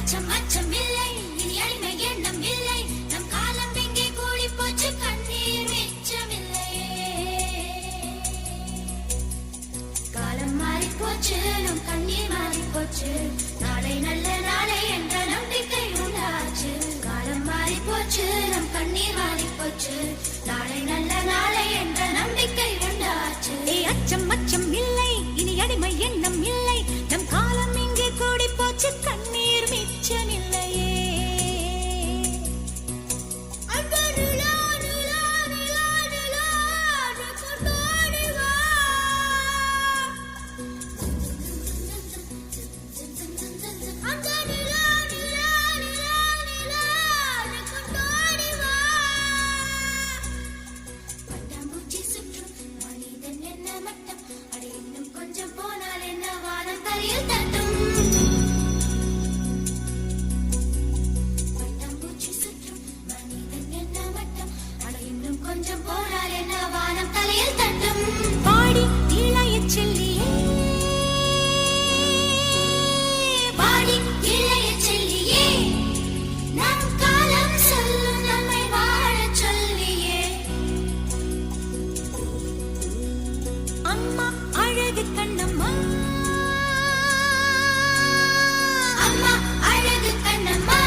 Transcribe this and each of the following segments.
அச்சம் அச்சம் இல்லை இனி அடிமை எண்ணம் இல்லை நம் காலம் எங்கே கூடி போச்சு கண்ணீர் மிச்சமில்லை காலம் மாறி போச்சு நம் கண்ணீர் மாறி போச்சு நாளை நல்ல நாளை என்ற நம்பிக்கை உண்டாச்சு காலம் மாறி போச்சு நம் கண்ணீர் மாறி போச்சு நாளை நல்ல நாளை என்ற நம்பிக்கை உண்டாச்சு அச்சம் அச்சம் இல்லை இனி அடிமை எண்ணம் இல்லை நம் காலம் இங்கே கூடி போச்சு கண்ணீர் மிச்சமில்லையே கொஞ்சம் போனால் என்ன வானம் தலையில் தட்டும் பாடி இளைய செல்லியே பாடி இளைய செல்லியே நம் காலம் சொல்லும் நம்மை வாழச் சொல்லியே அம்மா அழகு கண்ணம்மா அம்மா அழகு கண்ணம்மா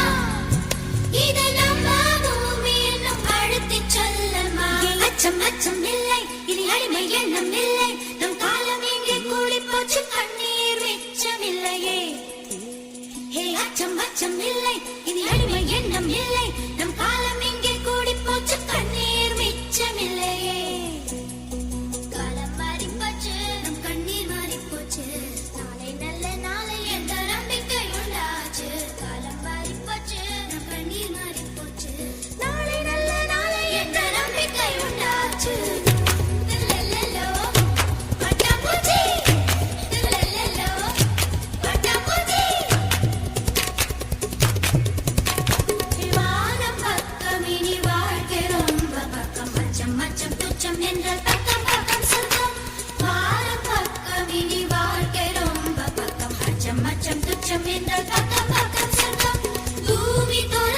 இது நம்ம பூமி என்னும் அழுத்தி சொல்லம்மா அச்சம் அச்சம் இல்லை இனி அடிமை எண்ணம் இல்லை நம் காலம் எங்கே கூடி போச்சு கண்ணீர் மிச்சமில்லையே ஹே அச்சம் அச்சம் இல்லை இனி அடிமை எண்ணம் இல்லை நம் காலம் எங்கே கூடி போச்சு கண்ணீர் மிச்சமில்லையே காலம் மாறி போச்சு நம் கண்ணீர் மாறி போச்சு நாளை நல்ல நாளை என்ற நம்பிக்கை உண்டாச்சு காலம் மாறி போச்சு நம் கண்ணீர் மாறி போச்சு நாளை நல்ல நாளை என்ற நம்பிக்கை உண்டாச்சு தில்லல்லோ பட்டாம்பூச்சி தில்லல்லோ பட்டாம்பூச்சி வானம் பக்கம் இனி வாழ்க்கை ரொம்ப பக்கம் அச்சம் அச்சம் துச்சம் என்றால் பக்கம் பக்கம் சொந்தம் வானம் பக்கம் இனி வாழ்க்கை ரொம்ப பக்கம் அச்சம் அச்சம் துச்சம் என்றால் பக்கம் பக்கம் சொந்தம் பூமி தோற